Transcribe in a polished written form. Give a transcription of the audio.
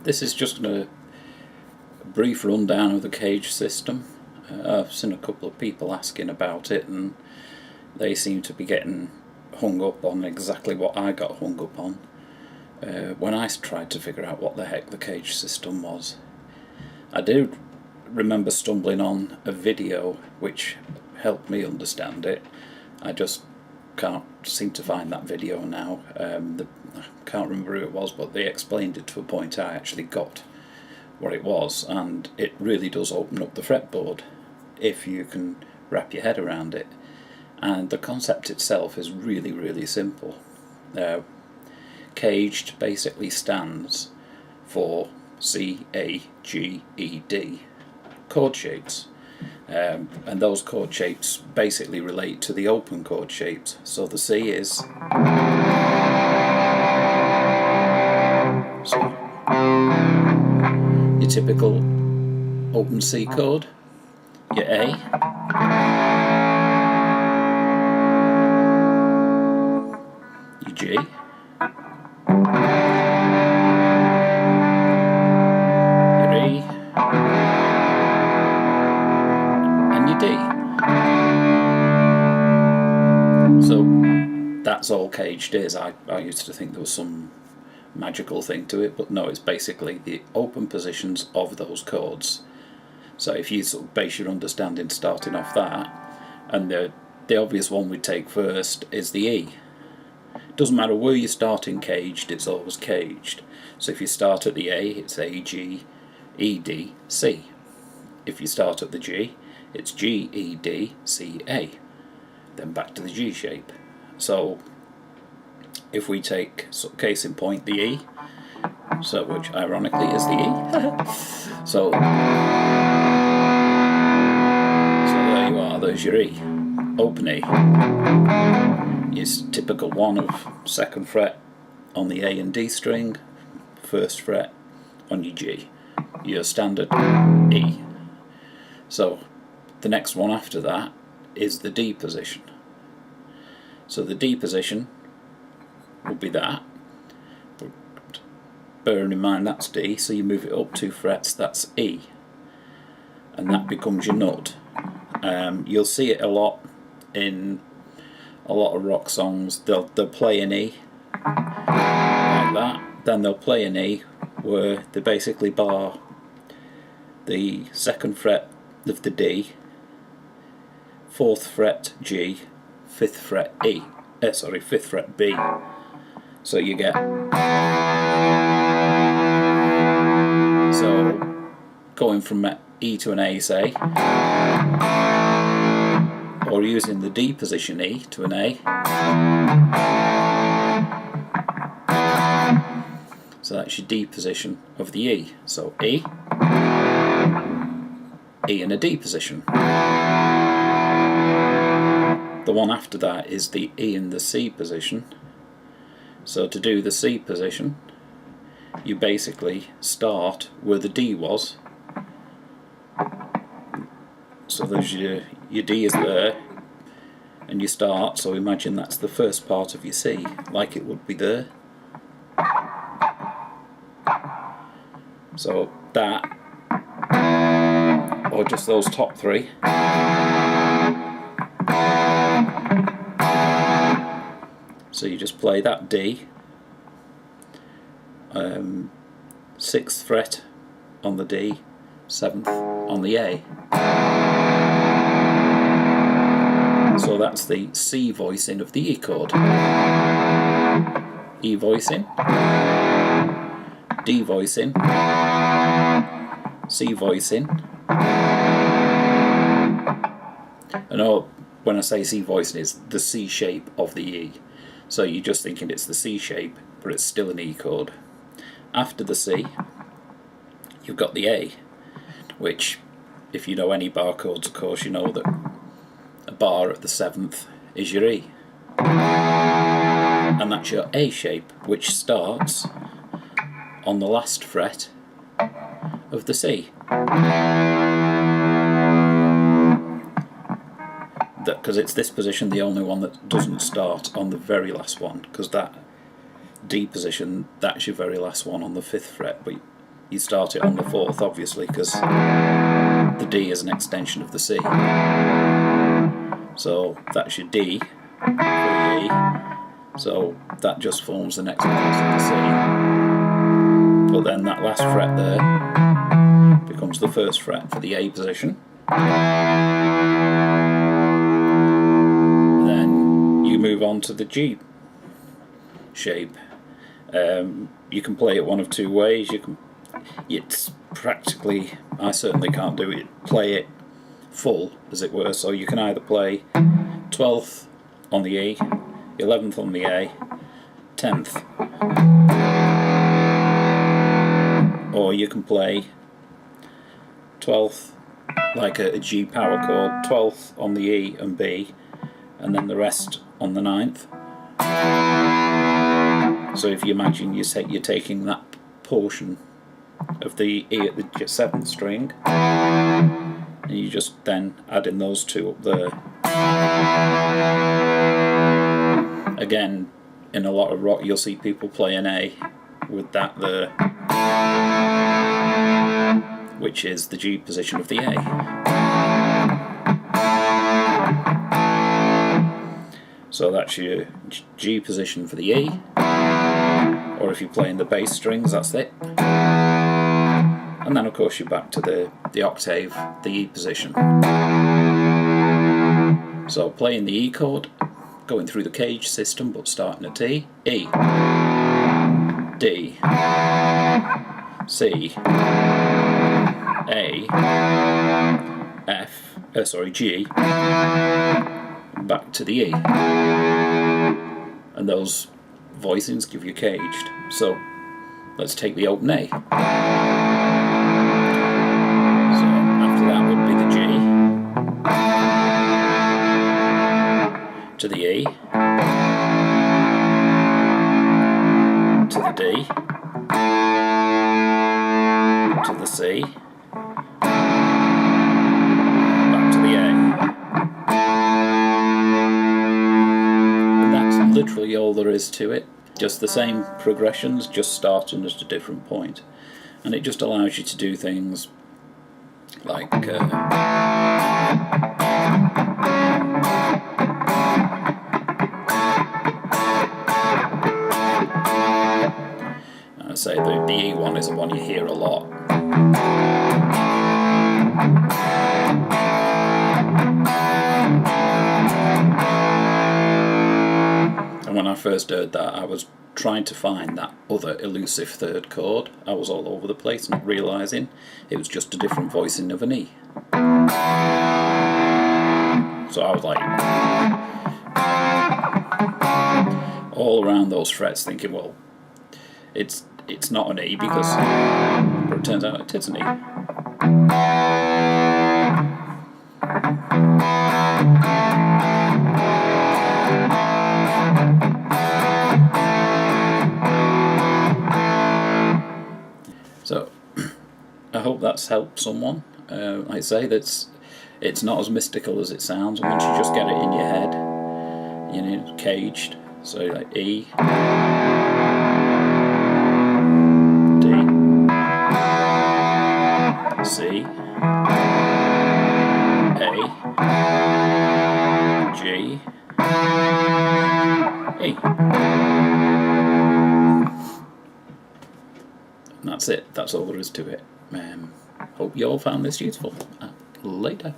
This is just a brief rundown of the CAGED system. I've seen a couple of people asking about it, and they seem to be getting hung up on exactly what I got hung up on when I tried to figure out what the heck the CAGED system was. I do remember stumbling on a video which helped me understand it. I just can't seem to find that video now. I can't remember who it was, but they explained it to a point I actually got what it was, and it really does open up the fretboard if you can wrap your head around it. And the concept itself is really simple. CAGED basically stands for CAGED, chord shapes. And those chord shapes basically relate to the open chord shapes. So the C is your typical open C chord, your A, your G, your E, and your D. So that's all CAGED is. I used to think there was some magical thing to it, but no, it's basically the open positions of those chords. So if you sort of base your understanding starting off that, and the obvious one we take first is the E. Doesn't matter where you start in CAGED, it's always CAGED. So if you start at the A, it's A, G, E, D, C. If you start at the G, it's G, E, D, C, A. Then back to the G shape. So if we take, case in point, the E, so which ironically is the E. So there you are, there's your E. Open E. Your typical one of 2nd fret on the A and D string, 1st fret on your G. Your standard E. So the next one after that is the D position. So the D position will be that, but bearing in mind that's D, so you move it up 2 frets, that's E, and that becomes your nut. You'll see it a lot in a lot of rock songs. They'll play an E like that, then they'll play an E where they basically bar the 2nd fret of the D, 4th fret G, 5th fret E, 5th fret B. So you get, so going from E to an A, say, or using the D position E to an A. So that's your D position of the E. So E, E in a D position. The one after that is the E in the C position. So to do the C position, you basically start where the D was. So there's your D is there, and you start, so imagine that's the first part of your C, like it would be there. So that, or just those top 3. So you just play that D, 6th fret on the D, 7th on the A. So that's the C voicing of the E chord. E voicing, D voicing, C voicing. And all, when I say C voicing, is the C shape of the E. So you're just thinking it's the C shape, but it's still an E chord. After the C, you've got the A, which, if you know any bar chords, of course, you know that a bar at the 7th is your E. And that's your A shape, which starts on the last fret of the C. Because it's this position, the only one that doesn't start on the very last one, because that D position, that's your very last one on the 5th fret, but you start it on the 4th obviously because the D is an extension of the C. So that's your D for the E, so that just forms the next part of the C. But then that last fret there becomes the 1st fret for the A position. Then you move on to the G shape. You can play it one of two ways. It's practically, I certainly can't do it, play it full as it were, so you can either play 12th on the E, 11th on the A, 10th, or you can play 12th like a G power chord, 12th on the E and B, and then the rest on the 9th. So if you imagine you're taking that portion of the E at the 7th string, and you just then add in those two up there. Again, in a lot of rock you'll see people play an A with that there, which is the G position of the A. So that's your G position for the E, or if you're playing the bass strings, that's it. And then of course you're back to the octave, the E position. So playing the E chord, going through the CAGED system but starting at E, E, D, C, A, F, G, back to the E. And those voicings give you CAGED. So let's take the open A. So after that would be the G, to the E, to the D, to the C, back to the A. And that's literally all there is to it. Just the same progressions, just starting at a different point. And it just allows you to do things like I say the E one is the one you hear a lot. And when I first heard that, I was trying to find that other elusive 3rd chord. I was all over the place, not realising it was just a different voicing of an E. So I was like all around those frets thinking, well, it's not an E because, but it turns out it is an E. So I hope that's helped someone. Like I say, it's not as mystical as it sounds. Once you just get it in your head, you know, CAGED. So like E, D, C, A, G, E. And that's it. That's all there is to it. Hope you all found this useful. Later.